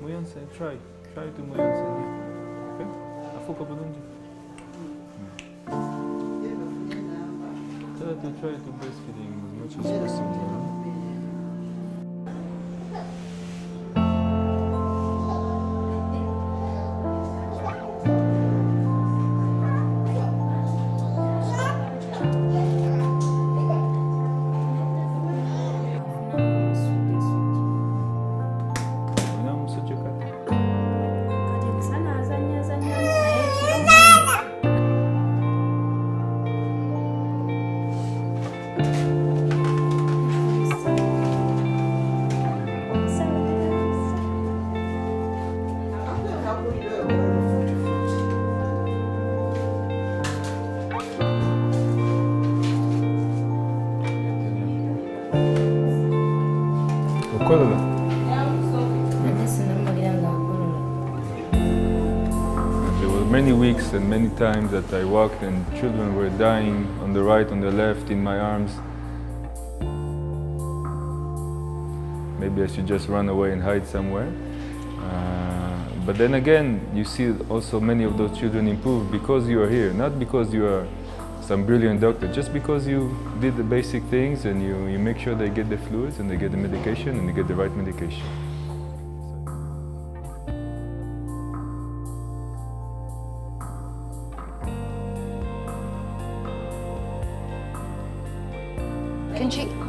Moyanse, try to Moyanse. Okay? Afuka Bulunji. Tell her to try to breastfeeding as much as possible. There were many weeks and many times that I walked and children were dying on the right, on the left, in my arms. Maybe I should just run away and hide somewhere. But then again, you see also many of those children improve because you are here, not because you are some brilliant doctor, just because you did the basic things and you make sure they get the fluids and they get the medication and they get the right medication.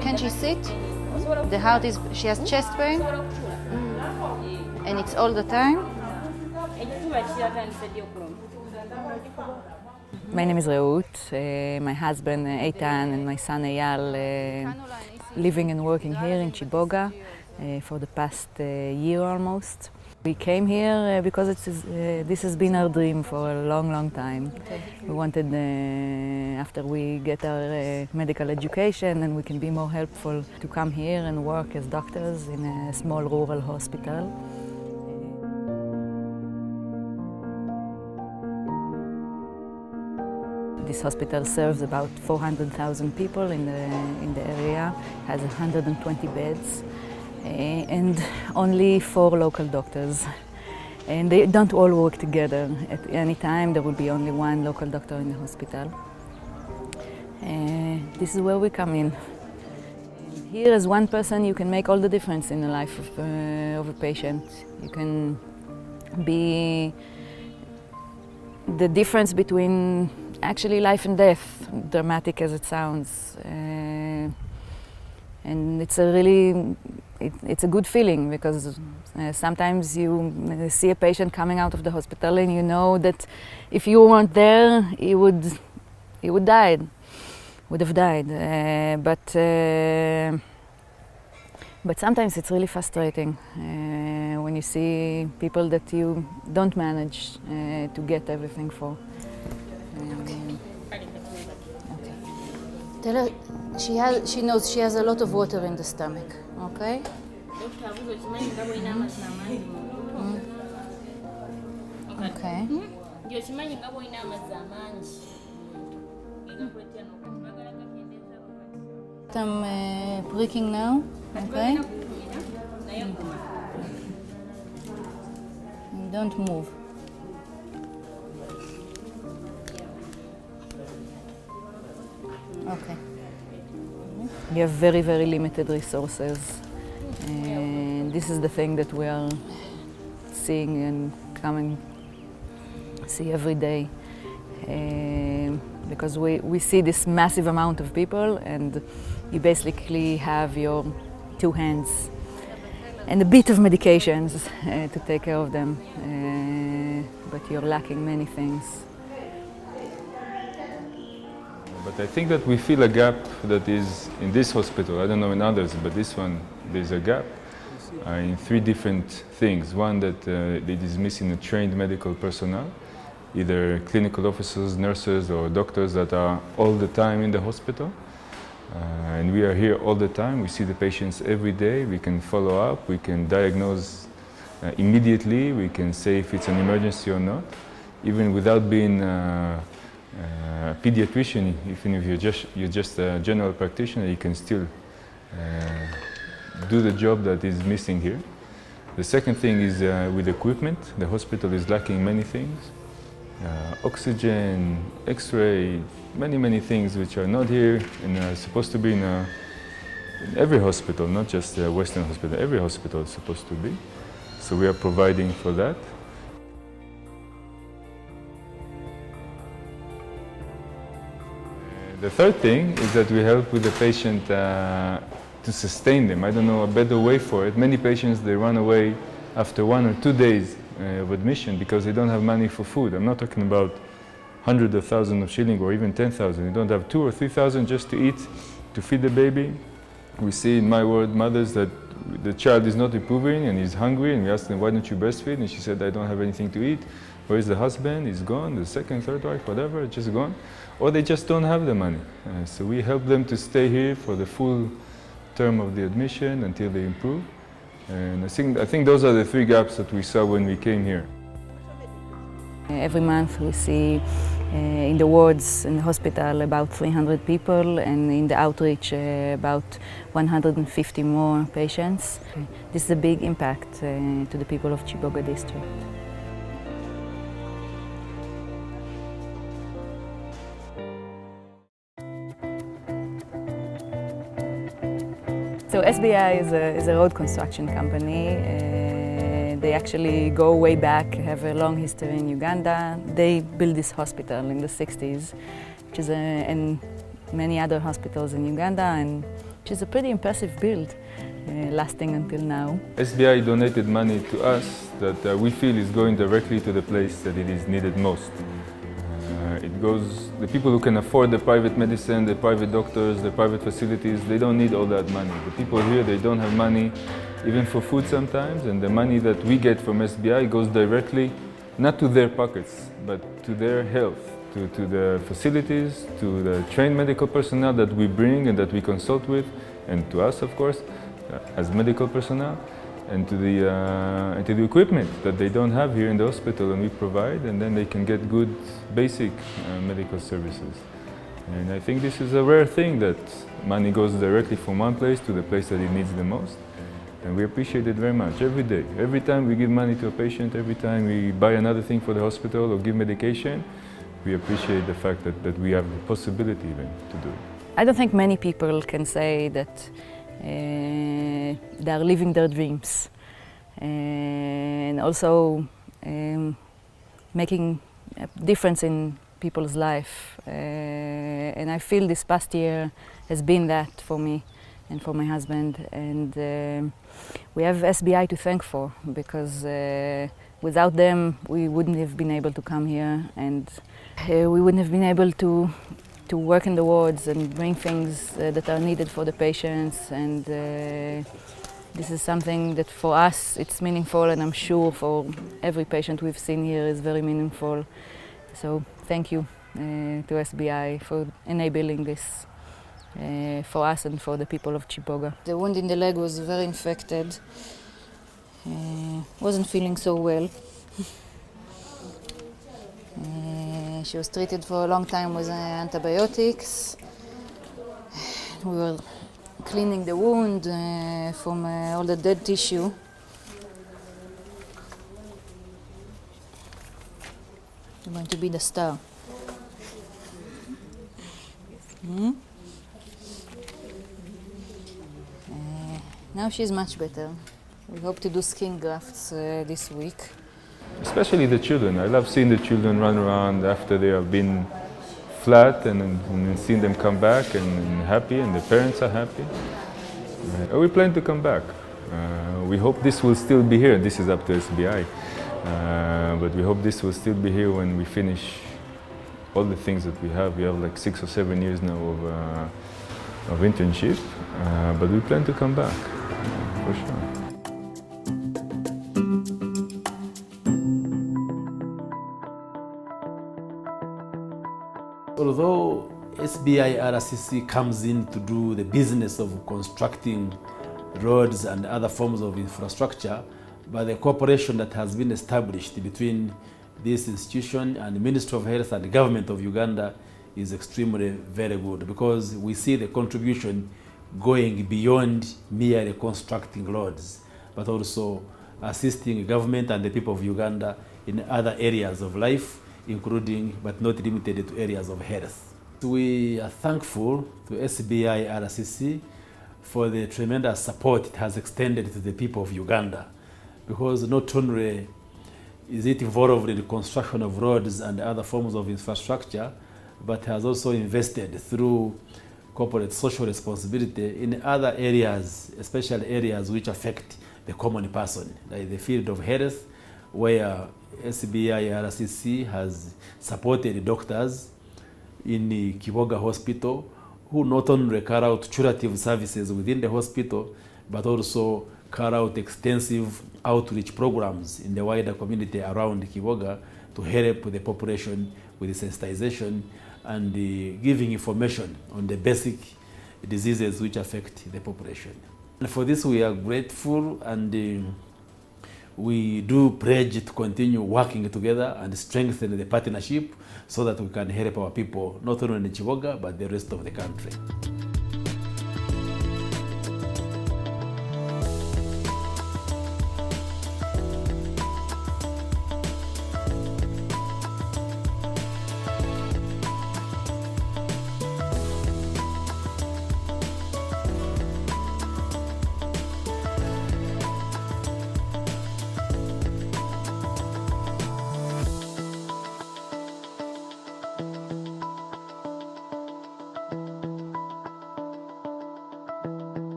Can she sit? The heart is, she has chest pain? And it's all the time? My name is Reut. My husband Eitan and my son Eyal living and working here in Kiboga for the past year almost. We came here because this has been our dream for a long time. We wanted, after we get our medical education and we can be more helpful, to come here and work as doctors in a small rural hospital. This hospital serves about 400,000 people in the area, has 120 beds. And only 4 local doctors. And they don't all work together. At any time there will be only 1 local doctor in the hospital. This is where we come in. Here as one person you can make all the difference in the life of a patient. You can be the difference between actually life and death, dramatic as it sounds. And it's it's a good feeling because sometimes you see a patient coming out of the hospital and you know that if you weren't there, he would have died. But sometimes it's really frustrating when you see people that you don't manage to get everything for. Tell her she knows she has a lot of water in the stomach, okay? Okay. I'm pricking now, okay? Don't move. Okay. We have very limited resources. And this is the thing that we are seeing and coming see every day. Because we see this massive amount of people and you basically have your 2 hands and a bit of medications to take care of them. But you're lacking many things. But I think that we feel a gap that is in this hospital, I don't know in others, but this one, there's a gap in 3 different things. One, that it is missing a trained medical personnel, either clinical officers, nurses, or doctors that are all the time in the hospital. And we are here all the time. We see the patients every day. We can follow up. We can diagnose immediately. We can say if it's an emergency or not, even without being a pediatrician. Even if you're just a general practitioner, you can still do the job that is missing here. The second thing is with equipment. The hospital is lacking many things. Oxygen, X-ray, many things which are not here and are supposed to be in every hospital, not just a Western hospital. Every hospital is supposed to be. So we are providing for that. The third thing is that we help with the patient to sustain them. I don't know a better way for it. Many patients, they run away after 1 or 2 days of admission because they don't have money for food. I'm not talking about hundreds of thousands of shillings or even 10,000. You don't have 2,000 or 3,000 just to eat, to feed the baby. We see in my ward mothers that the child is not improving and he's hungry, and we ask them, why don't you breastfeed? And she said, I don't have anything to eat. Where is the husband? He's gone. The second, third wife, whatever, just gone. Or they just don't have the money. So we help them to stay here for the full term of the admission until they improve. And I think those are the 3 gaps that we saw when we came here. Every month we see in the wards in the hospital about 300 people, and in the outreach about 150 more patients. This is a big impact to the people of Kiboga district. So SBI is a road construction company. They actually go way back, have a long history in Uganda. They built this hospital in the 60s, which is and many other hospitals in Uganda, and which is a pretty impressive build, lasting until now. SBI donated money to us that we feel is going directly to the place that it is needed most. It goes, the people who can afford the private medicine, the private doctors, the private facilities, they don't need all that money. The people here, they don't have money even for food sometimes, and the money that we get from SBI goes directly, not to their pockets, but to their health, to the facilities, to the trained medical personnel that we bring and that we consult with, and to us, of course, as medical personnel, and to the equipment that they don't have here in the hospital and we provide, and then they can get good basic medical services. And I think this is a rare thing, that money goes directly from one place to the place that it needs the most. And we appreciate it very much, every day. Every time we give money to a patient, every time we buy another thing for the hospital or give medication, we appreciate the fact that we have the possibility even to do it. I don't think many people can say that they are living their dreams and also making a difference in people's life. And I feel this past year has been that for me and for my husband. And we have SBI to thank for, because without them we wouldn't have been able to come here, and we wouldn't have been able to work in the wards and bring things that are needed for the patients. And this is something that for us it's meaningful, and I'm sure for every patient we've seen here is very meaningful. So thank you to SBI for enabling this for us and for the people of Kiboga. The wound in the leg was very infected. Wasn't feeling so well. She was treated for a long time with antibiotics. We were cleaning the wound from all the dead tissue. You're going to be the star. Now she's much better. We hope to do skin grafts this week. Especially the children. I love seeing the children run around after they have been flat, and seeing them come back and happy, and the parents are happy. We plan to come back. We hope this will still be here. This is up to SBI. But we hope this will still be here when we finish all the things that we have. We have like 6 or 7 years now of internship, but we plan to come back, for sure. Although SBI RCC comes in to do the business of constructing roads and other forms of infrastructure, but the cooperation that has been established between this institution and the Ministry of Health and the government of Uganda is extremely very good, because we see the contribution going beyond merely constructing roads, but also assisting government and the people of Uganda in other areas of life, including but not limited to areas of health. We are thankful to SBI RCC for the tremendous support it has extended to the people of Uganda, because not only is it involved in the construction of roads and other forms of infrastructure, but has also invested through corporate social responsibility in other areas, especially areas which affect the common person, like the field of health, where SBI RCC has supported doctors in the Kiboga hospital who not only carry out curative services within the hospital, but also carry out extensive outreach programs in the wider community around Kiboga to help the population with sensitization and giving information on the basic diseases which affect the population. And for this we are grateful, and we do pledge to continue working together and strengthen the partnership so that we can help our people not only in Kiboga but the rest of the country.